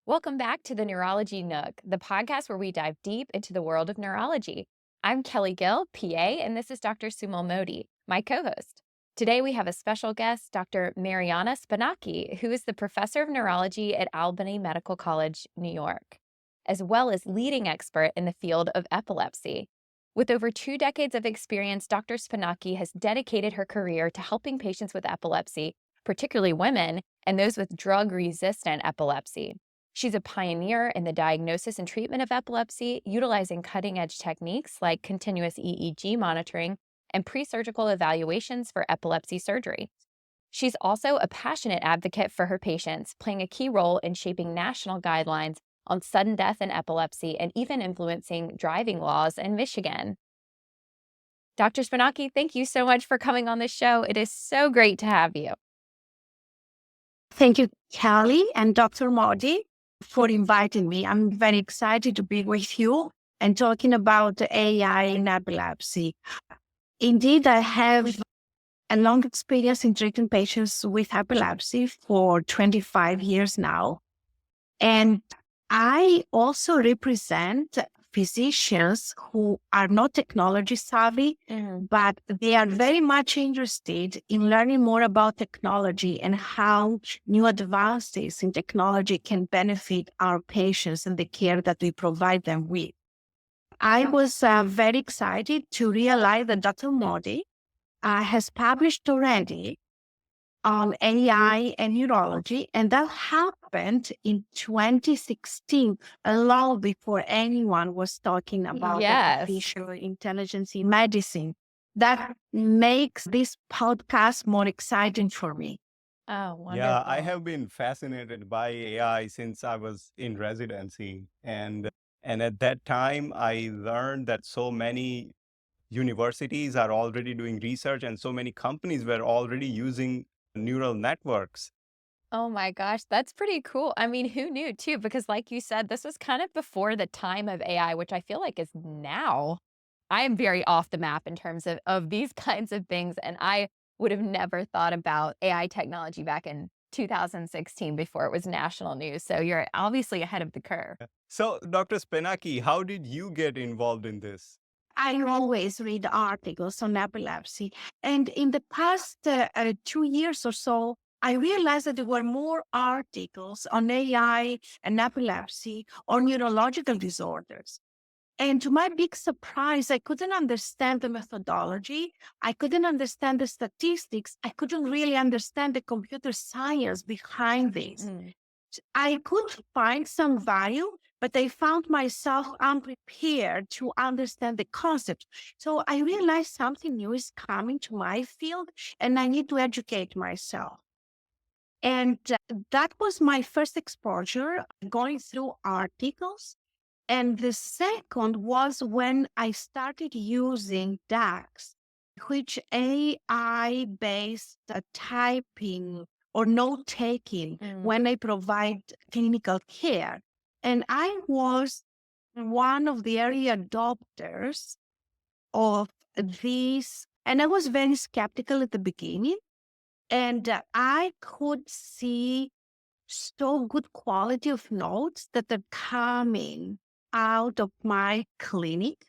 Welcome back to the Neurology Nook, the podcast where we dive deep into the world of neurology. I'm Kelly Gill, PA, and this is Dr. Sumal Modi, my co host. Today we have a special guest, Dr. Marianna Spanaki, who is the professor of neurology at Albany Medical College, New York, as well as leading expert in the field of epilepsy. With over 2 decades of experience, Dr. Spanaki has dedicated her career to helping patients with epilepsy, particularly women, and those with drug resistant epilepsy. She's a pioneer in the diagnosis and treatment of epilepsy, utilizing cutting-edge techniques like continuous EEG monitoring and pre-surgical evaluations for epilepsy surgery. She's also a passionate advocate for her patients, playing a key role in shaping national guidelines on sudden death in epilepsy and even influencing driving laws in Michigan. Dr. Spanaki, thank you so much for coming on the show. It is so great to have you. Thank you, Kelly and Dr. Modi, for inviting me. I'm very excited to be with you and talking about AI in epilepsy. Indeed, I have a long experience in treating patients with epilepsy for 25 years now. And I also represent physicians who are not technology savvy, but they are very much interested in learning more about technology and how new advances in technology can benefit our patients and the care that we provide them with. I was very excited to realize that Dr. Modi has published already on AI and neurology, and that happened in 2016, long before anyone was talking about Yes. artificial intelligence in medicine. That makes this podcast more exciting for me. Oh, wonderful. Yeah, I have been fascinated by AI since I was in residency. And at that time, I learned that so many universities are already doing research and so many companies were already using neural networks. Oh my gosh, that's pretty cool. I mean, who knew too? Because like you said, this was kind of before the time of AI, which I feel like is now. I am very off the map in terms of these kinds of things. And I would have never thought about AI technology back in 2016 before it was national news. So you're obviously ahead of the curve. So, Dr. Spanaki, how did you get involved in this? I always read articles on epilepsy. And in the past 2 years or so, I realized that there were more articles on AI and epilepsy or neurological disorders. And to my big surprise, I couldn't understand the methodology. I couldn't understand the statistics. I couldn't really understand the computer science behind this. I could find some value, but I found myself unprepared to understand the concept. So I realized something new is coming to my field and I need to educate myself. And that was my first exposure, going through articles. And the second was when I started using DAX, which AI-based typing or note-taking when I provide clinical care. And I was one of the early adopters of these. And I was very skeptical at the beginning. And I could see so good quality of notes that are coming out of my clinic.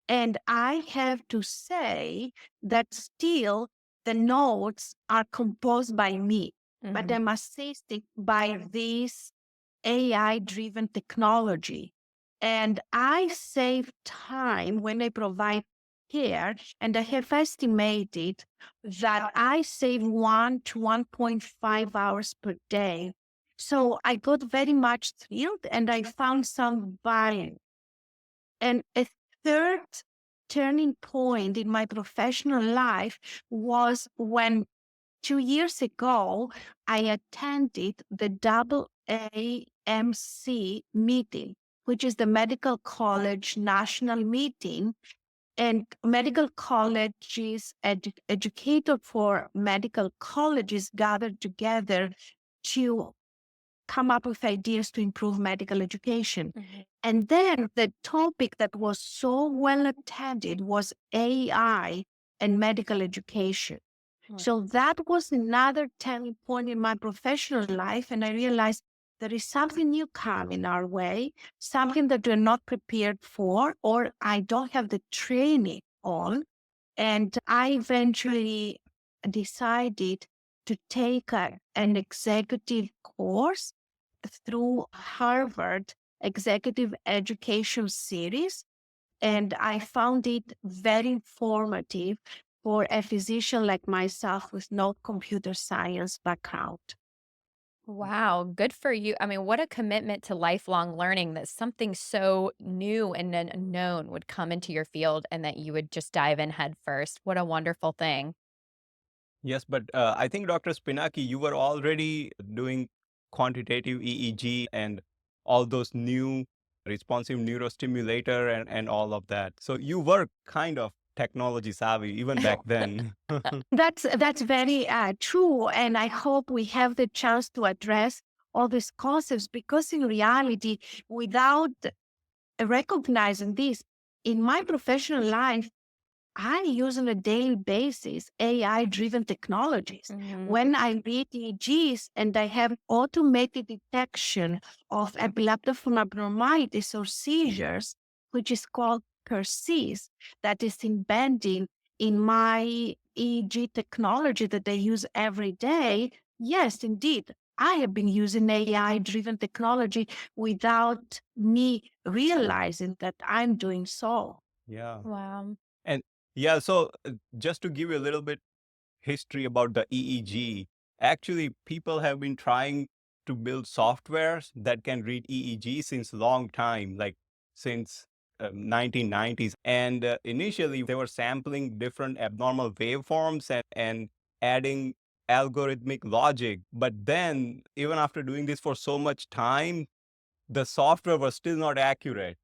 And I have to say that still the notes are composed by me, but I'm assisted by this AI-driven technology. And I save time when I provide care, and I have estimated that I save 1 to 1.5 hours per day. So I got very much thrilled and I found some value. And a third turning point in my professional life was when 2 years ago, I attended the AAMC meeting, which is the Medical College National Meeting. And medical colleges, educators for medical colleges gathered together to come up with ideas to improve medical education. And then the topic that was so well attended was AI and medical education. So that was another turning point in my professional life. And I realized there is something new coming our way, something that we're not prepared for, or I don't have the training on. And I eventually decided to take an executive course through Harvard Executive Education Series. And I found it very informative for a physician like myself with no computer science background. Wow, good for you. I mean, what a commitment to lifelong learning that something so new and unknown would come into your field and that you would just dive in head first. What a wonderful thing. Yes, but I think Dr. Spinaki, you were already doing quantitative EEG and all those new responsive neurostimulator and all of that. So you were kind of technology savvy even back then. That's very true, and I hope we have the chance to address all these concepts because in reality, without recognizing this, in my professional life, I use on a daily basis AI-driven technologies. Mhm. When I read EEGs and I have automated detection of epileptiform abnormalities or seizures, which is called PERSEIS, that is embedding in my EEG technology that I use every day. Yes, indeed, I have been using AI-driven technology without me realizing that I'm doing so. Yeah. Wow. And yeah, so just to give you a little bit history about the EEG, actually people have been trying to build softwares that can read EEG since long time, like since 1990s. And initially they were sampling different abnormal waveforms and adding algorithmic logic. But then even after doing this for so much time, the software was still not accurate.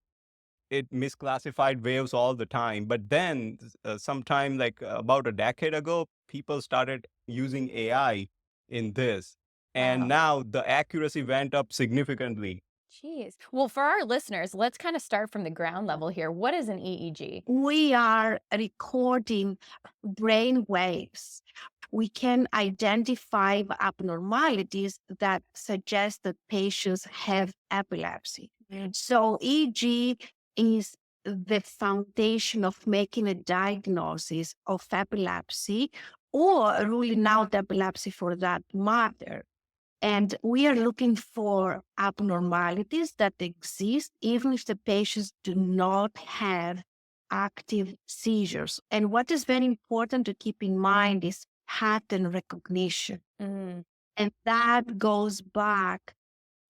It misclassified waves all the time. But then, sometime like about a decade ago, people started using AI in this. And Wow. now the accuracy went up significantly. Jeez. Well, for our listeners, let's kind of start from the ground level here. What is an EEG? We are recording brain waves. We can identify abnormalities that suggest that patients have epilepsy. So, EEG is the foundation of making a diagnosis of epilepsy or ruling out epilepsy for that matter. And we are looking for abnormalities that exist even if the patients do not have active seizures. And what is very important to keep in mind is pattern recognition. Mm, And that goes back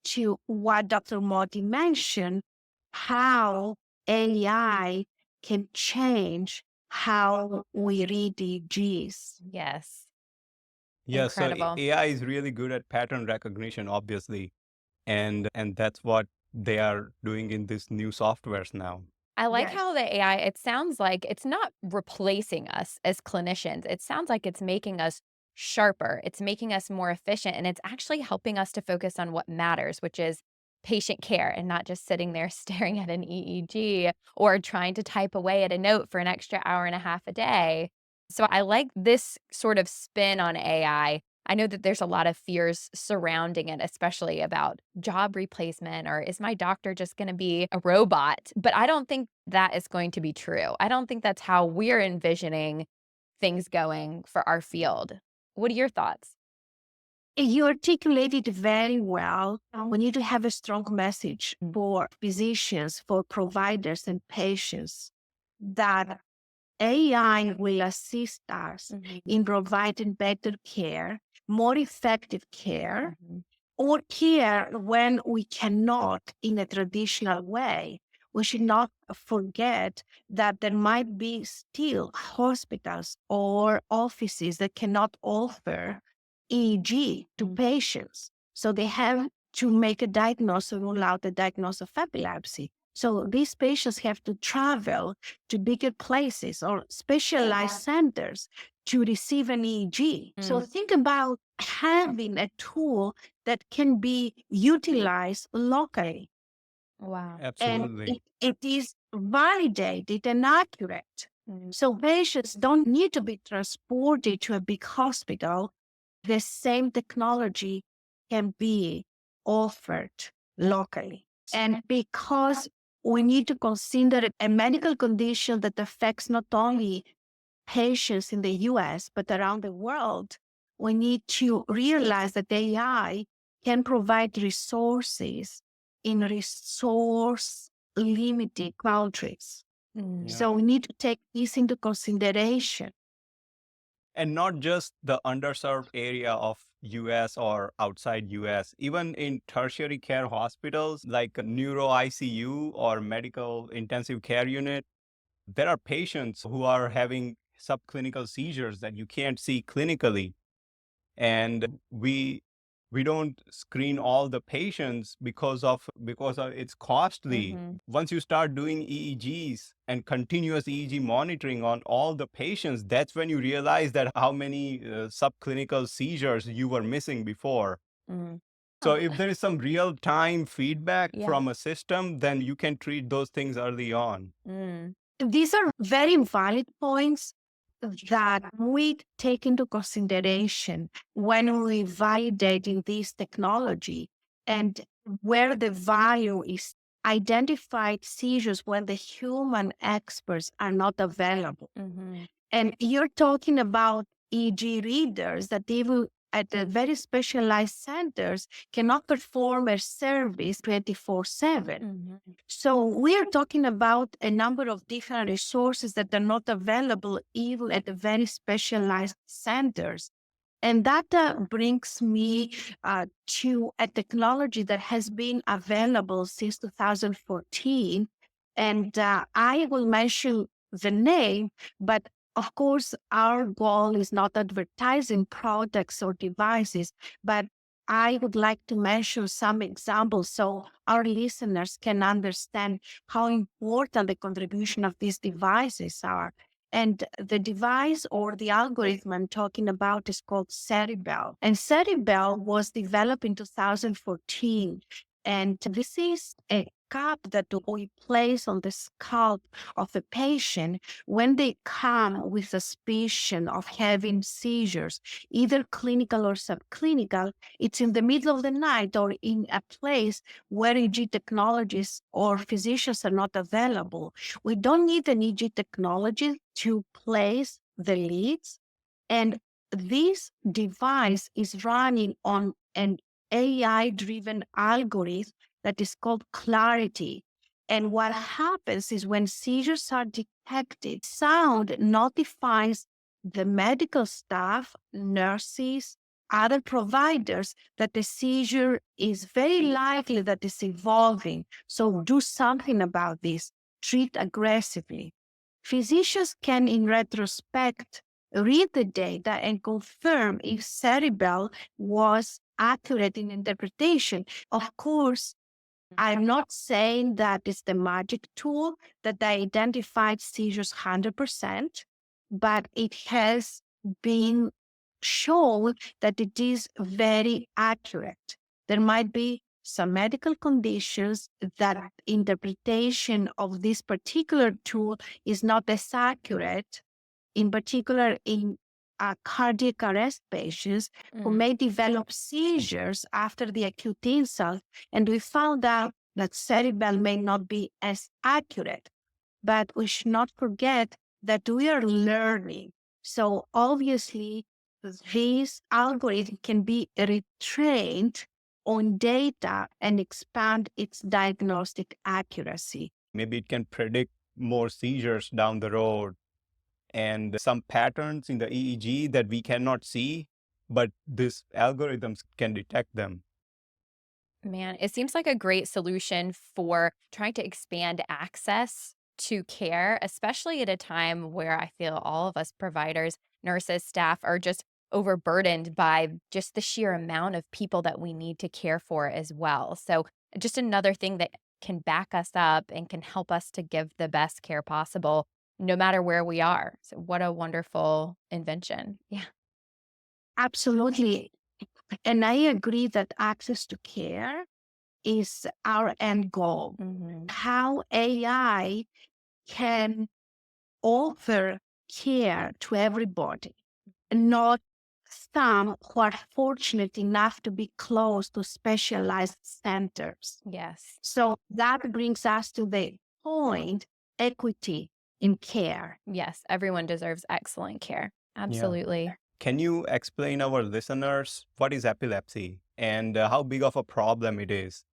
to what Dr. Modi mentioned, how AI can change how we read EEGs. yes. Yeah, so Incredible. AI is really good at pattern recognition, obviously. And that's what they are doing in these new softwares now. I like Yes. how the AI, it sounds like it's not replacing us as clinicians. It sounds like it's making us sharper. It's making us more efficient. And it's actually helping us to focus on what matters, which is patient care and not just sitting there staring at an EEG or trying to type away at a note for an extra hour and a half a day. So I like this sort of spin on AI. I know that there's a lot of fears surrounding it, especially about job replacement or is my doctor just going to be a robot? But I don't think that is going to be true. I don't think that's how we're envisioning things going for our field. What are your thoughts? You articulated very well. We need to have a strong message for physicians, for providers, and patients that AI will assist us Mhm. in providing better care, more effective care, Mhm. or care when we cannot in a traditional way. We should not forget that there might be still hospitals or offices that cannot offer EEG to patients. So they have to make a diagnosis, rule out the diagnosis of epilepsy. So these patients have to travel to bigger places or specialized centers to receive an EEG. So think about having a tool that can be utilized locally Wow. and Absolutely. it is validated and accurate. Mm. So patients don't need to be transported to a big hospital. The same technology can be offered locally. And because we need to consider a medical condition that affects not only patients in the US, but around the world, we need to realize that AI can provide resources in resource limited countries. Mm. Yeah. So we need to take this into consideration. And not just the underserved area of US or outside US, even in tertiary care hospitals like a neuro ICU or medical intensive care unit, there are patients who are having subclinical seizures that you can't see clinically. And we don't screen all the patients because of it's costly. Mhm. Once you start doing EEGs and continuous EEG monitoring on all the patients, that's when you realize that how many subclinical seizures you were missing before. Mm. So if there is some real time feedback Yeah. from a system, then you can treat those things early on. Mm. These are very valid points that we take into consideration when we validating this technology, and where the value is identified seizures when the human experts are not available. Mhm. And you're talking about EG readers that even at the very specialized centers cannot perform a service 24/7. Mhm. So we are talking about a number of different resources that are not available even at the very specialized centers. And that brings me to a technology that has been available since 2014. And I will mention the name, but of course, our goal is not advertising products or devices, but I would like to mention some examples so our listeners can understand how important the contribution of these devices are. And the device or the algorithm I'm talking about is called Cerebell. And Cerebell was developed in 2014. And this is a cap that we place on the scalp of a patient when they come with suspicion of having seizures, either clinical or subclinical. It's in the middle of the night or in a place where EG technologists or physicians are not available. We don't need an EG technology to place the leads. And this device is running on an AI-driven algorithm that is called Clarity. And what happens is when seizures are detected, sound notifies the medical staff, nurses, other providers that the seizure is very likely that it's evolving. So do something about this. Treat aggressively. Physicians can, in retrospect, read the data and confirm if Cerebell was accurate in interpretation. Of course, I'm not saying that it's the magic tool that identified seizures 100%, but it has been shown that it is very accurate. There might be some medical conditions that interpretation of this particular tool is not as accurate, in particular in cardiac arrest patients who Mm. may develop seizures after the acute insult. And we found out that Cerebell may not be as accurate, but we should not forget that we are learning. So obviously, this algorithm can be retrained on data and expand its diagnostic accuracy. Maybe it can predict more seizures down the road and some patterns in the EEG that we cannot see, but these algorithms can detect them. Man, it seems like a great solution for trying to expand access to care, especially at a time where I feel all of us providers, nurses, staff are just overburdened by just the sheer amount of people that we need to care for as well. So, just another thing that can back us up and can help us to give the best care possible, no matter where we are. So, what a wonderful invention. Yeah. Absolutely. And I agree that access to care is our end goal. Mhm. How AI can offer care to everybody, not some who are fortunate enough to be close to specialized centers. Yes. So that brings us to the point, equity in care. Yes. Everyone deserves excellent care. Absolutely. Can you explain our listeners what is epilepsy and how big of a problem it is?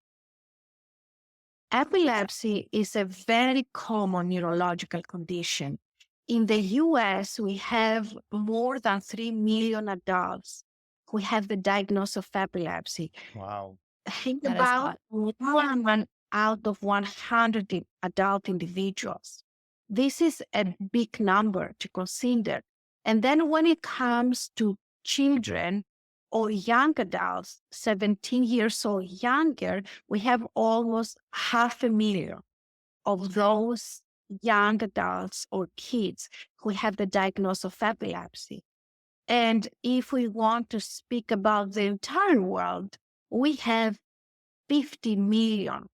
Epilepsy is a very common neurological condition. In the US, we have more than 3 million adults who have the diagnosis of epilepsy. Wow. Think That is a about lot. 1 out of 100 adult individuals. This is a big number to consider. And then when it comes to children or young adults, 17 years old younger, we have almost 500,000 of those young adults or kids who have the diagnosis of epilepsy. And if we want to speak about the entire world, we have 50 million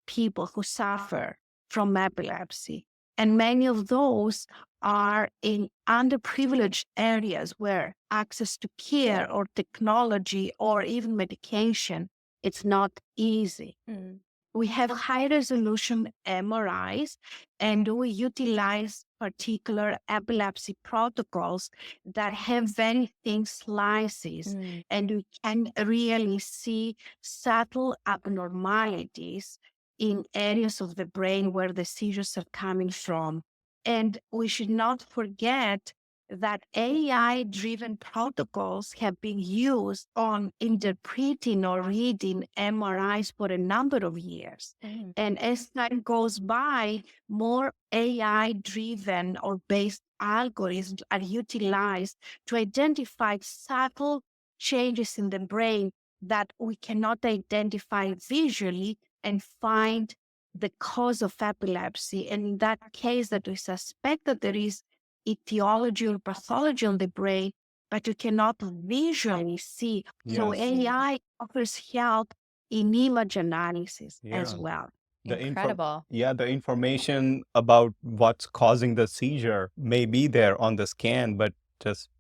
people who suffer from epilepsy. And many of those are in underprivileged areas where access to care or technology or even medication, it's not easy. Mm. We have high resolution MRIs, and we utilize particular epilepsy protocols that have very thin slices, and we can really see subtle abnormalities in areas of the brain where the seizures are coming from. And we should not forget that AI-driven protocols have been used on interpreting or reading MRIs for a number of years. And as time goes by, more AI-driven or based algorithms are utilized to identify subtle changes in the brain that we cannot identify visually and find the cause of epilepsy. And in that case, that we suspect that there is etiology or pathology on the brain, but you cannot visually see. So Yes. AI offers help in image analysis as Yeah. well. Incredible. The information about what's causing the seizure may be there on the scan, but just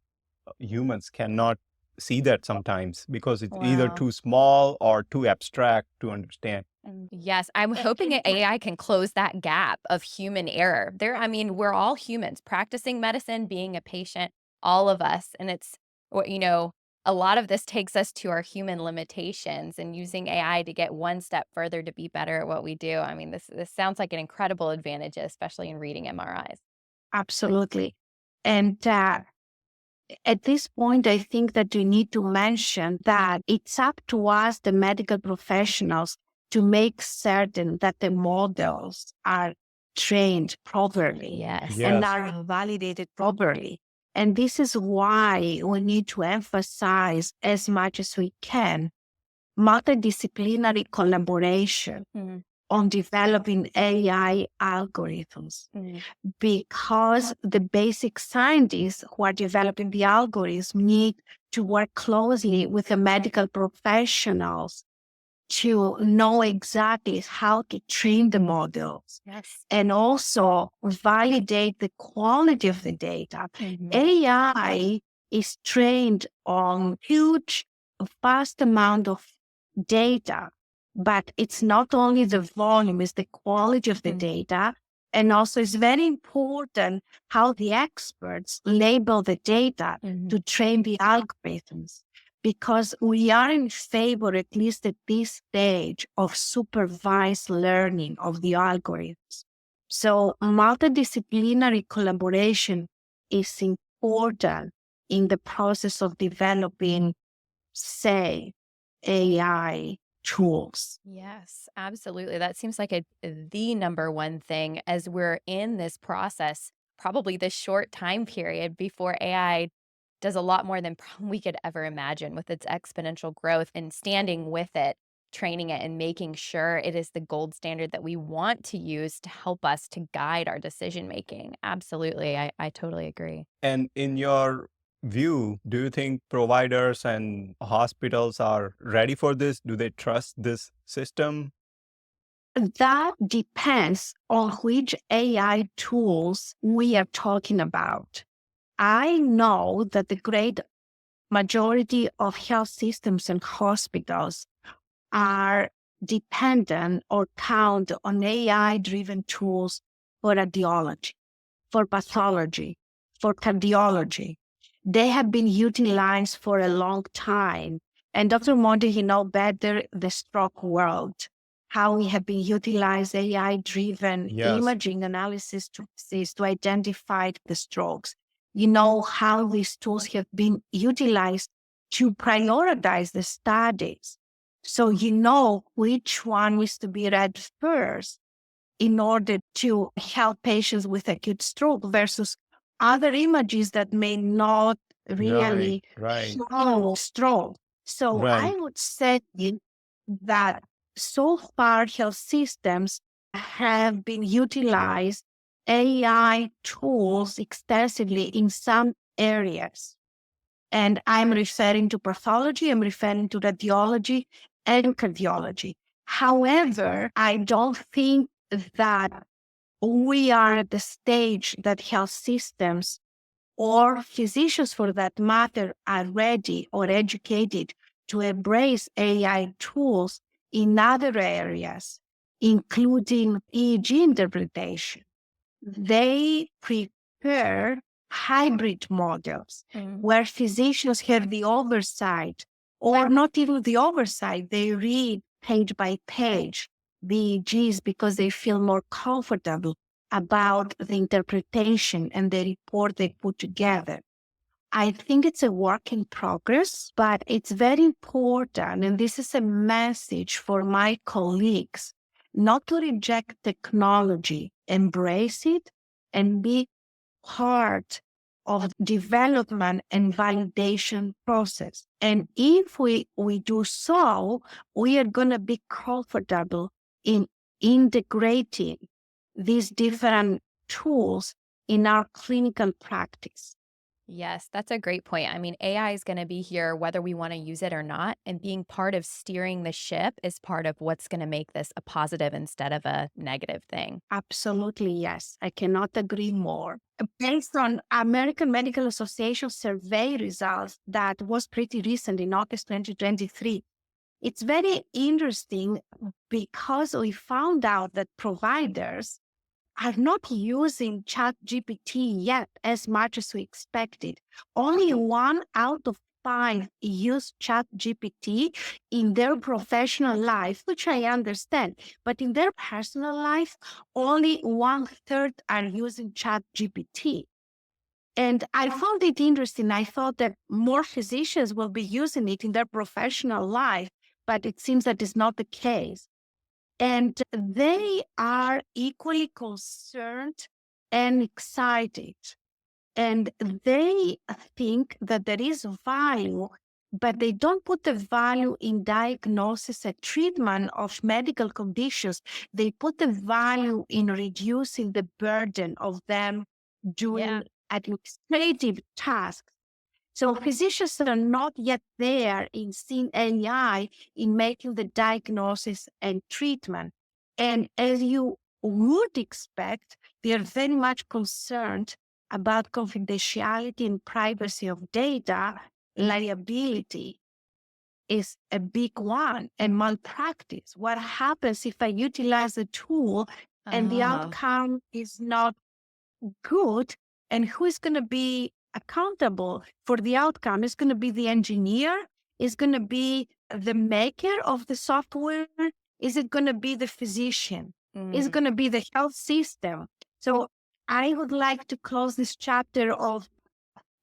humans cannot see that sometimes because it's either Wow. too small or too abstract to understand. Yes, I'm hoping AI can close that gap of human error. I mean, we're all humans practicing medicine, being a patient, all of us. And a lot of this takes us to our human limitations and using AI to get one step further to be better at what we do. I mean, this sounds like an incredible advantage, especially in reading MRIs. Absolutely. And at this point, I think that we need to mention that it's up to us, the medical professionals, to make certain that the models are trained properly Yes. and are validated properly. And this is why we need to emphasize as much as we can multidisciplinary collaboration on developing AI algorithms, because the basic scientists who are developing the algorithms need to work closely with the medical professionals to know exactly how to train the models. Yes. And also validate the quality of the data. AI is trained on huge, vast amount of data, but it's not only the volume, it's the quality of the data. And also it's very important how the experts label the data to train the algorithms, because we are in favor, at least at this stage, of supervised learning of the algorithms. So multidisciplinary collaboration is important in the process of developing, say, AI tools. Yes, absolutely. That seems like the number one thing as we're in this process, probably this short time period before AI does a lot more than we could ever imagine with its exponential growth, and standing with it, training it, and making sure it is the gold standard that we want to use to help us to guide our decision making. Absolutely. I totally agree. And in your view, do you think providers and hospitals are ready for this? Do they trust this system? That depends on which AI tools we are talking about. I know that the great majority of health systems and hospitals are dependent or count on AI-driven tools for radiology, for pathology, for cardiology. They have been utilized for a long time. And Dr. Monti, you know better the stroke world, how we have been utilized AI-driven Yes. imaging analysis to identify the strokes. You know how these tools have been utilized to prioritize the studies. So you know which one is to be read first in order to help patients with acute stroke versus other images that may not really Right. show stroke. So I Right. would say that so far health systems have been utilized AI tools extensively in some areas. And I'm referring to pathology, I'm referring to radiology and cardiology. However, I don't think that we are at the stage that health systems or physicians for that matter are ready or educated to embrace AI tools in other areas, including EEG interpretation. They prepare hybrid models where physicians have the oversight, or not even the oversight, they read page by page the EEGs because they feel more comfortable about the interpretation and the report they put together. I think it's a work in progress, but it's very important. And this is a message for my colleagues not to reject technology, embrace it, and be part of development and validation process. And if we do so, we are going to be comfortable in integrating these different tools in our clinical practice. Yes, that's a great point. I mean, AI is going to be here whether we want to use it or not. And being part of steering the ship is part of what's going to make this a positive instead of a negative thing. Absolutely, yes. I cannot agree more. Based on American Medical Association survey results that was pretty recent in August 2023, it's very interesting because we found out that providers are not using ChatGPT yet as much as we expected. Only 1 out of 5 use ChatGPT in their professional life, which I understand. But in their personal life, only 1/3 are using ChatGPT. And I found it interesting. I thought that more physicians will be using it in their professional life, but it seems that is not the case. And they are equally concerned and excited. And they think that there is value, but they don't put the value in diagnosis and treatment of medical conditions. They put the value in reducing the burden of them doing administrative tasks. So physicians are not yet there in seeing AI in making the diagnosis and treatment. And as you would expect, they are very much concerned about confidentiality and privacy of data. Liability is a big one, and malpractice. What happens if I utilize a tool and the outcome is not good, and who is going to be accountable for the outcome? Is going to be the engineer? Is going to be the maker of the software? Is it going to be the physician? Is it going to be the health system? So I would like to close this chapter of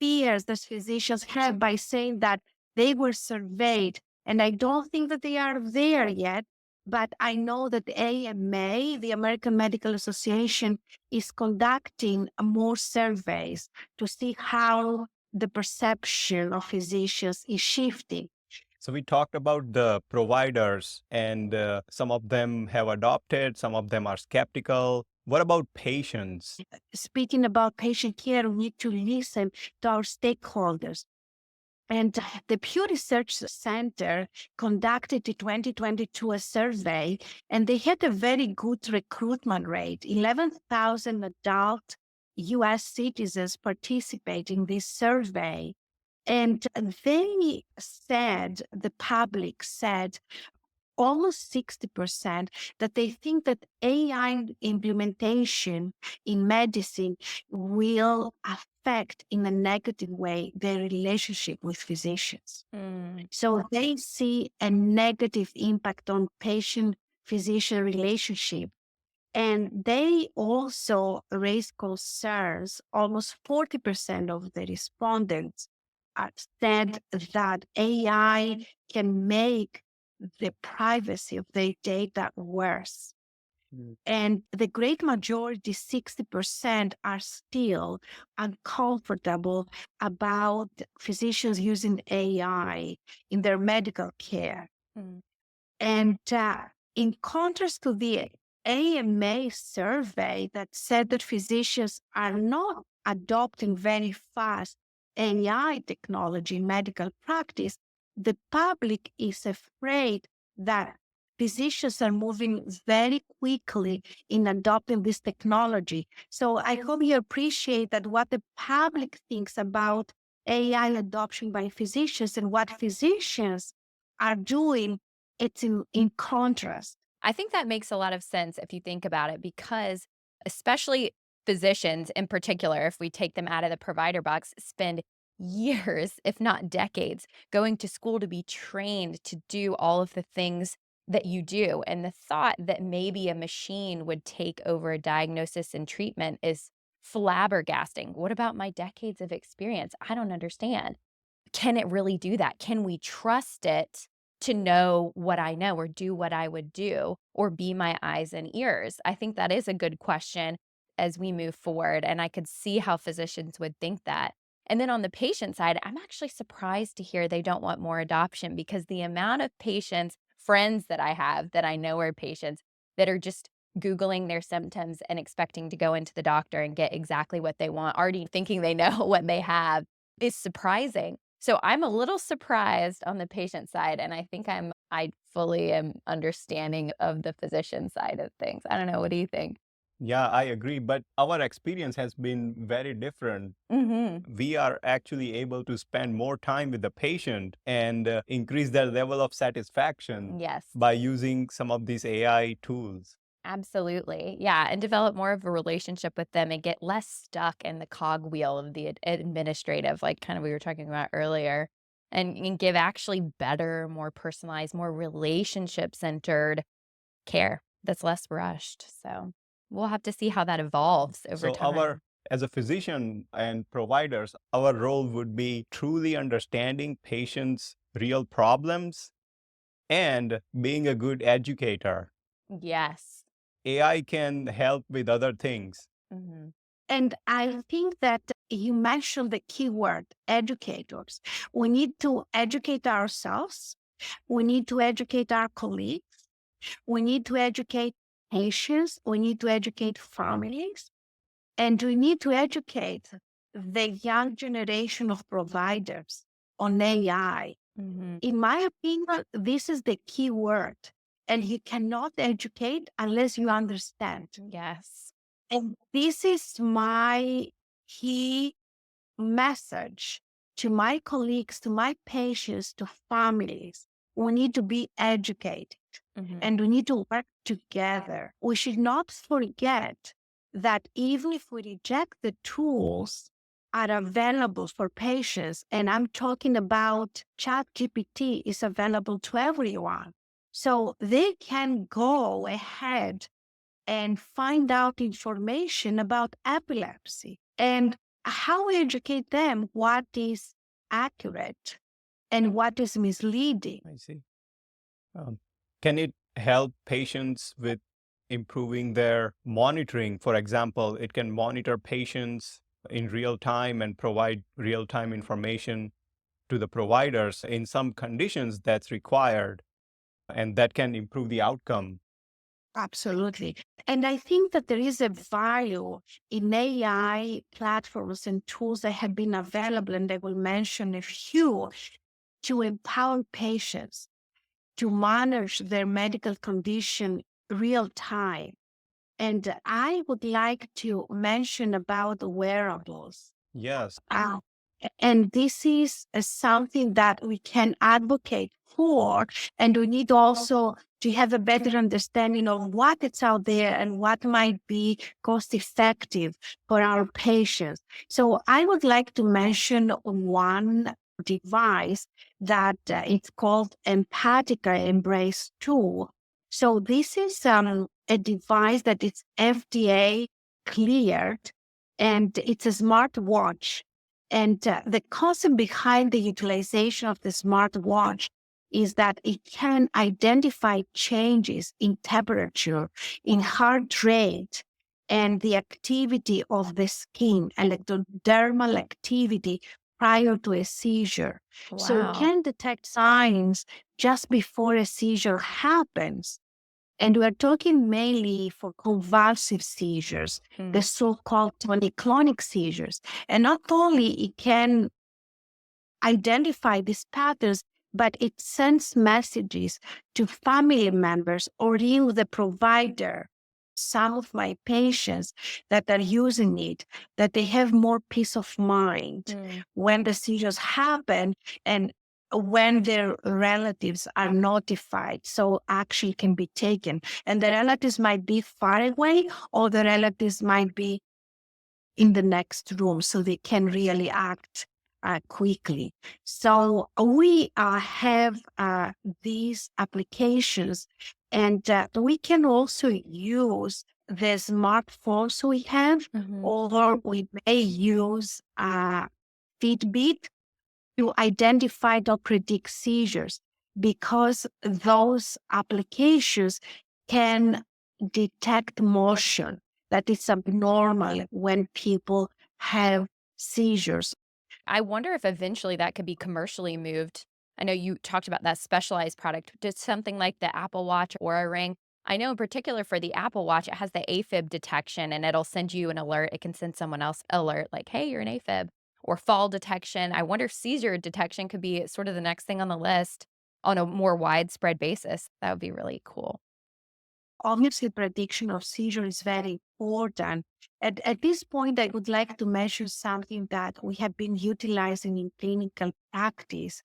fears that physicians have by saying that they were surveyed, and I don't think that they are there yet. But I know that the AMA, the American Medical Association, is conducting more surveys to see how the perception of physicians is shifting. So we talked about the providers, and some of them have adopted, some of them are skeptical. What about patients? Speaking about patient care, we need to listen to our stakeholders. And the Pew Research Center conducted in 2022 a survey, and they had a very good recruitment rate. 11,000 adult U.S. citizens participate in this survey. And they said, the public said, almost 60% that they think that AI implementation in medicine will affect in a negative way their relationship with physicians. Mm, So they see a negative impact on patient physician relationship. And they also raise concerns. Almost 40% of the respondents said that AI can make the privacy of their data worse. Mm. And the great majority, 60%, are still uncomfortable about physicians using AI in their medical care. mm, And in contrast to the AMA survey that said that physicians are not adopting very fast AI technology in medical practice, the public is afraid that physicians are moving very quickly in adopting this technology. So I hope you appreciate that what the public thinks about AI adoption by physicians and what physicians are doing, it's in contrast. I think that makes a lot of sense if you think about it, because especially physicians in particular, if we take them out of the provider box, spend years, if not decades, going to school to be trained to do all of the things that you do. And the thought that maybe a machine would take over a diagnosis and treatment is flabbergasting. What about my decades of experience? I don't understand. Can it really do that? Can we trust it to know what I know or do what I would do or be my eyes and ears? I think that is a good question as we move forward. And I could see how physicians would think that. And then on the patient side, I'm actually surprised to hear they don't want more adoption, because the amount of patients, friends that I have that I know are patients that are just Googling their symptoms and expecting to go into the doctor and get exactly what they want, already thinking they know what they have, is surprising. So I'm a little surprised on the patient side, and I think I fully am understanding of the physician side of things. I don't know, what do you think? Yeah, I agree. But our experience has been very different. Mhm. We are actually able to spend more time with the patient and increase their level of satisfaction Yes, by using some of these AI tools. absolutely. Yeah, and develop more of a relationship with them and get less stuck in the cogwheel of the administrative, like kind of we were talking about earlier, and give actually better, more personalized, more relationship centered care that's less rushed. So we'll have to see how that evolves over So time. as a physician and providers, our role would be truly understanding patients' real problems and being a good educator. Yes. AI can help with other things. Mhm. And I think that you mentioned the keyword educators. We need to educate ourselves. We need to educate our colleagues. We need to educate patients. We need to educate families. And we need to educate the young generation of providers on AI. Mhm. In my opinion, this is the key word. And you cannot educate unless you understand. Yes. And this is my key message to my colleagues, to my patients, to families. We need to be educated Mhm. and we need to work together. We should not forget that even if we reject the tools are available for patients, and I'm talking about ChatGPT is available to everyone. So they can go ahead and find out information about epilepsy and how we educate them what is accurate and what is misleading. I see. Um, can it help patients with improving their monitoring? For example, it can monitor patients in real time and provide real time information to the providers in some conditions that's required, and that can improve the outcome. Absolutely. And I think that there is a value in AI platforms and tools that have been available, and I will mention a few, to empower patients to manage their medical condition real time. And I would like to mention about the wearables. Yes. Uh, And this is something that we can advocate for. And we need also to have a better understanding of what is out there and what might be cost effective for our patients. So I would like to mention one device that it's called Empatica Embrace 2. So this is a device that is FDA cleared, and it's a smart watch. And the concept behind the utilization of the smartwatch is that it can identify changes in temperature, in heart rate, and the activity of the skin, electrodermal activity prior to a seizure. So it Wow. can detect signs just before a seizure happens. And we're talking mainly for convulsive seizures, Hmm. the so-called tonic-clonic seizures. And not only it can identify these patterns, but it sends messages to family members or even the provider. Some of my patients that are using it, that they have more peace of mind Hmm. when the seizures happen and when their relatives are notified, so action can be taken. And the relatives might be far away, or the relatives might be in the next room, so they can really act quickly. So we have these applications, and we can also use the smartphones we have, Mhm. or we may use Fitbit to identify or predict seizures, because those applications can detect motion that is abnormal when people have seizures. I wonder if eventually that could be commercially moved. I know you talked about that specialized product. Did something like the Apple Watch or a Ring? I know in particular for the Apple Watch, it has the AFib detection and it'll send you an alert. It can send someone else alert like, hey, you're an AFib, or fall detection. I wonder if seizure detection could be sort of the next thing on the list on a more widespread basis. That would be really cool. Obviously, prediction of seizure is very important. At this point, I would like to mention something that we have been utilizing in clinical practice,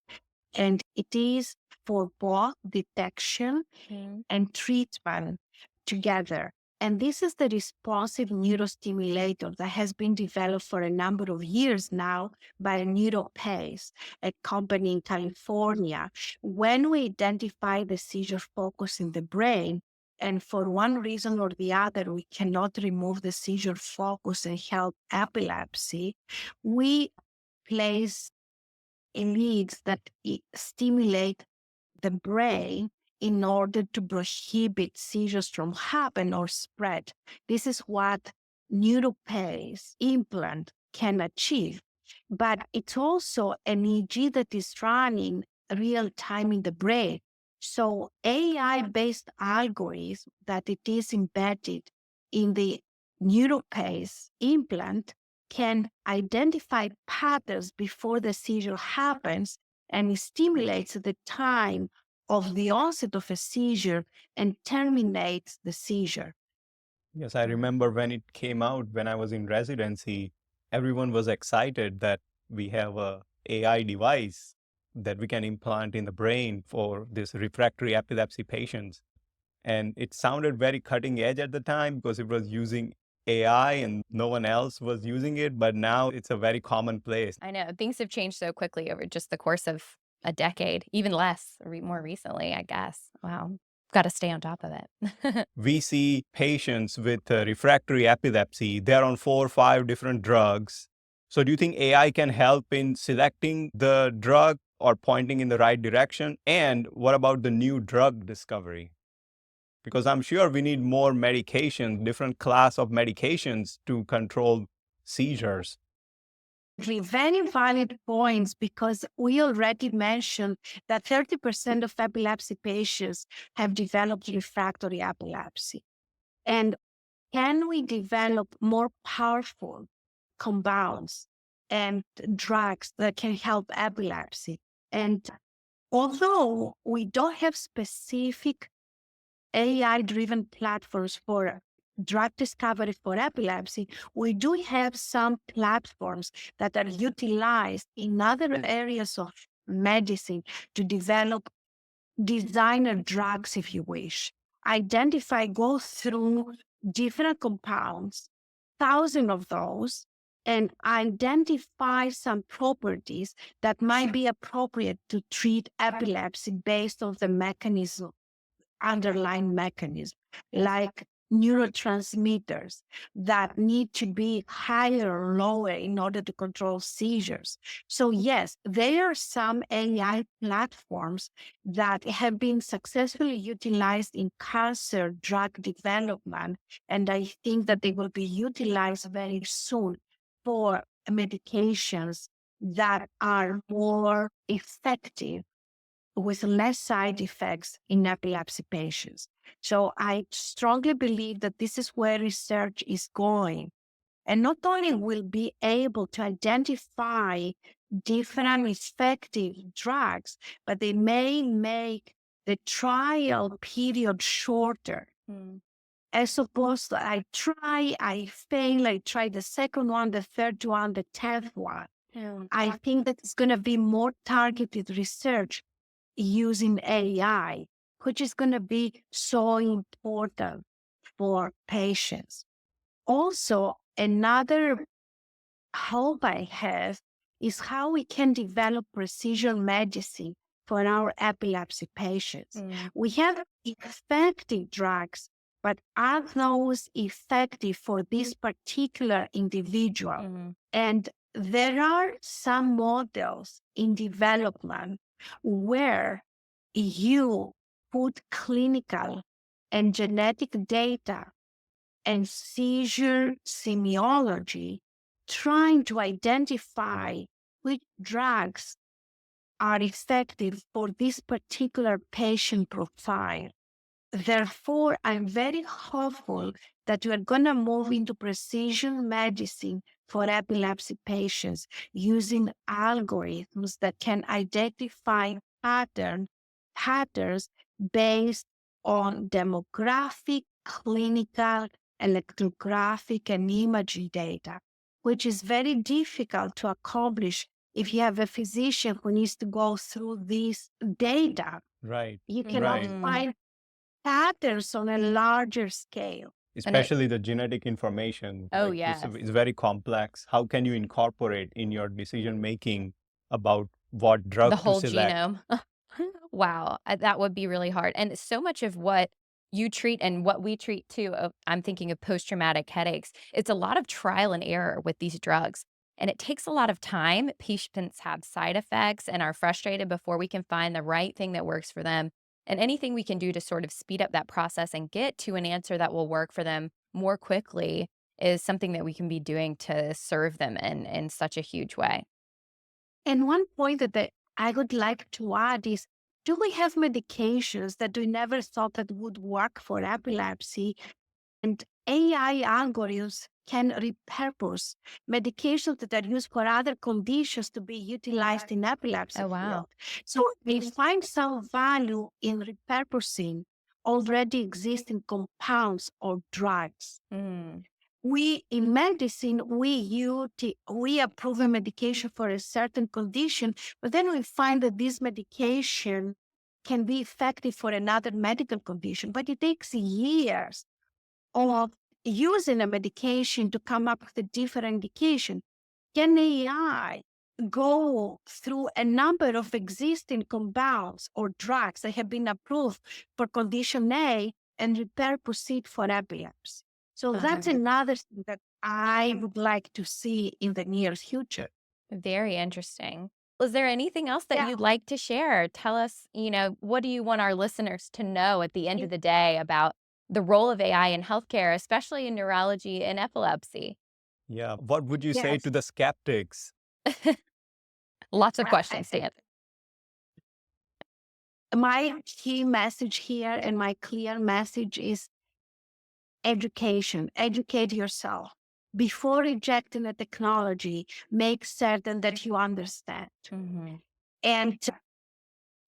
and it is for both detection Mhm. and treatment together. And this is the responsive neurostimulator that has been developed for a number of years now by NeuroPace, a company in California. When we identify the seizure focus in the brain, and for one reason or the other, we cannot remove the seizure focus and help epilepsy, we place leads that stimulate the brain in order to prohibit seizures from happen or spread. This is what NeuroPace implant can achieve. But it's also an EEG that is running real time in the brain. So AI-based algorithm that it is embedded in the NeuroPace implant can identify patterns before the seizure happens, and it stimulates the time of the onset of a seizure and terminates the seizure. Yes, I remember when it came out when I was in residency, everyone was excited that we have a AI device that we can implant in the brain for this refractory epilepsy patients. And it sounded very cutting edge at the time because it was using AI and no one else was using it, but now it's a very commonplace. I know things have changed so quickly over just the course of a decade, even less, more recently, I guess. Wow. Got to stay on top of it. We see patients with refractory epilepsy, they're on 4 or 5 different drugs. So do you think AI can help in selecting the drug or pointing in the right direction? And what about the new drug discovery? Because I'm sure we need more medication, different class of medications to control seizures. Very valid points, because we already mentioned that 30% of epilepsy patients have developed refractory epilepsy. And can we develop more powerful compounds and drugs that can help epilepsy? And although we don't have specific AI driven platforms for drug discovery for epilepsy, we do have some platforms that are utilized in other areas of medicine to develop designer drugs, if you wish. Go through different compounds, thousands of those, and identify some properties that might be appropriate to treat epilepsy based on the underlying mechanism, like neurotransmitters that need to be higher or lower in order to control seizures. So yes, there are some AI platforms that have been successfully utilized in cancer drug development, and I think that they will be utilized very soon for medications that are more effective with less side effects in epilepsy patients. So I strongly believe that this is where research is going. And not only will be able to identify different effective drugs, but they may make the trial period shorter. As opposed to I fail, I try the second one, the third one, the 10th one. I think that it's going to be more targeted research using AI, which is going to be so important for patients. Also, another hope I have is how we can develop precision medicine for our epilepsy patients. We have effective drugs, but are those effective for this particular individual? And there are some models in development where you put clinical and genetic data and seizure semiology, trying to identify which drugs are effective for this particular patient profile. Therefore, I'm very hopeful that we are going to move into precision medicine for epilepsy patients using algorithms that can identify patterns based on demographic, clinical, electrographic, and imaging data, which is very difficult to accomplish if you have a physician who needs to go through this data. Right. You cannot Right. find patterns on a larger scale. Especially the genetic information. Oh, Like, yes. it's very complex. How can you incorporate in your decision making about what drug The to whole select? genome. Wow, that would be really hard. And so much of what you treat and what we treat too, I'm thinking of post-traumatic headaches, it's a lot of trial and error with these drugs. And it takes a lot of time. Patients have side effects and are frustrated before we can find the right thing that works for them. And anything we can do to sort of speed up that process and get to an answer that will work for them more quickly is something that we can be doing to serve them in such a huge way. And one point that I would like to add is, do we have medications that we never thought that would work for epilepsy? And AI algorithms can repurpose medications that are used for other conditions to be utilized in epilepsy Oh, wow. field. So we find some value in repurposing already existing compounds or drugs. We in medicine, we approve a medication for a certain condition, but then we find that this medication can be effective for another medical condition, but it takes years of using a medication to come up with a different indication. Can AI go through a number of existing compounds or drugs that have been approved for condition A and repurpose it for epilepsy? So that's another thing that I would like to see in the near future. Very interesting. Was there anything else that you'd like to share? Tell us, what do you want our listeners to know at the end of the day about the role of AI in healthcare, especially in neurology and epilepsy? Yeah. What would you say Yes. to the skeptics? Lots of questions to answer. My key message here and my clear message is education. Educate yourself. Before rejecting a technology, make certain that you understand. And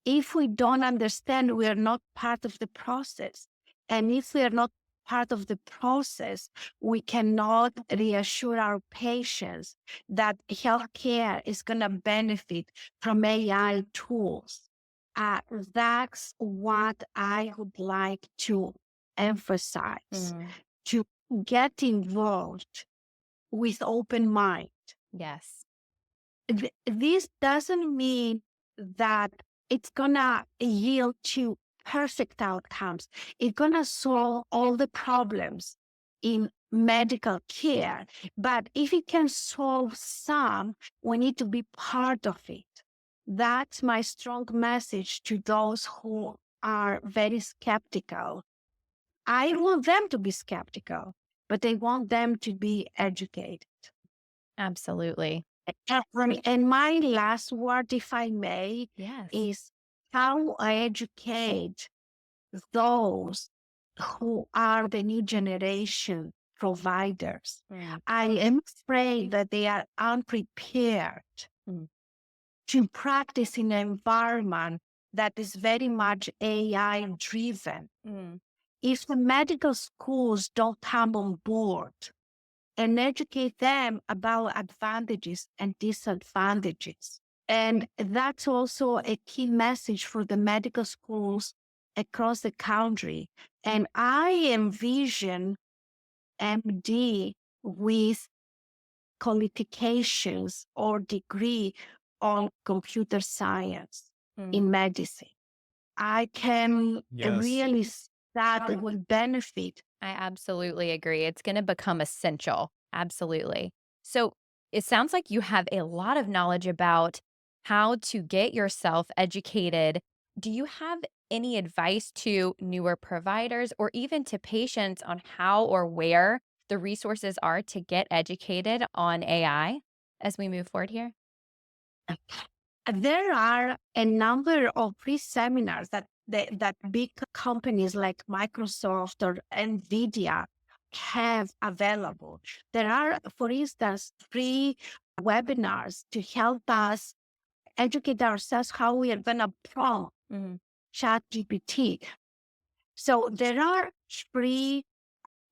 if we don't understand, we are not part of the process. And if we are not part of the process, we cannot reassure our patients that healthcare is going to benefit from AI tools. That's what I would like to emphasize, Mm, to get involved with open mind. yes. This doesn't mean that it's gonna yield to perfect outcomes. It's gonna solve all the problems in medical care. But if it can solve some, we need to be part of it. That's my strong message to those who are very skeptical. I want them to be skeptical, but I want them to be educated. Absolutely. And my last word, if I may, Yes. is how I educate those who are the new generation providers. Mm, I am afraid that they are unprepared mm, to practice in an environment that is very much AI driven. mm. If the medical schools don't come on board and educate them about advantages and disadvantages. And that's also a key message for the medical schools across the country. And I envision MD with qualifications or degree on computer science Mm. in medicine. I can Yes. really that will benefit. I absolutely agree. It's going to become essential. Absolutely. So it sounds like you have a lot of knowledge about how to get yourself educated. Do you have any advice to newer providers or even to patients on how or where the resources are to get educated on AI as we move forward here? There are a number of free seminars that big companies like Microsoft or NVIDIA have available. There are, for instance, free webinars to help us educate ourselves how we are going to prompt Mhm. ChatGPT. So there are free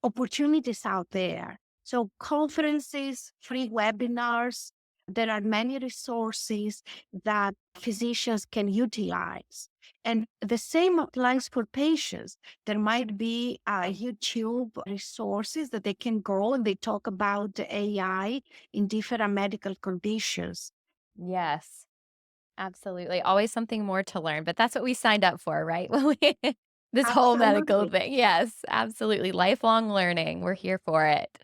opportunities out there. So conferences, free webinars, there are many resources that physicians can utilize. And the same applies for patients. There might be YouTube resources that they can go and they talk about AI in different medical conditions. Yes. Absolutely. Always something more to learn, but that's what we signed up for, right? This whole medical Absolutely. thing. Yes, absolutely. Lifelong learning. We're here for it.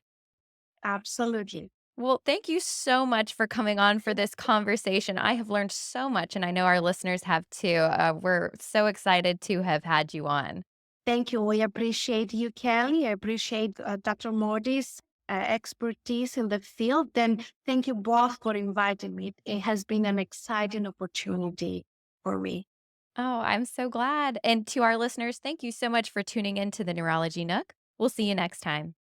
Absolutely. Well, thank you so much for coming on for this conversation. I have learned so much, and I know our listeners have too. We're so excited to have had you on. Thank you. We appreciate you, Kelly. I appreciate Dr. Modi's expertise in the field. And thank you both for inviting me. It has been an exciting opportunity for me. Oh, I'm so glad. And to our listeners, thank you so much for tuning in to the Neurology Nook. We'll see you next time.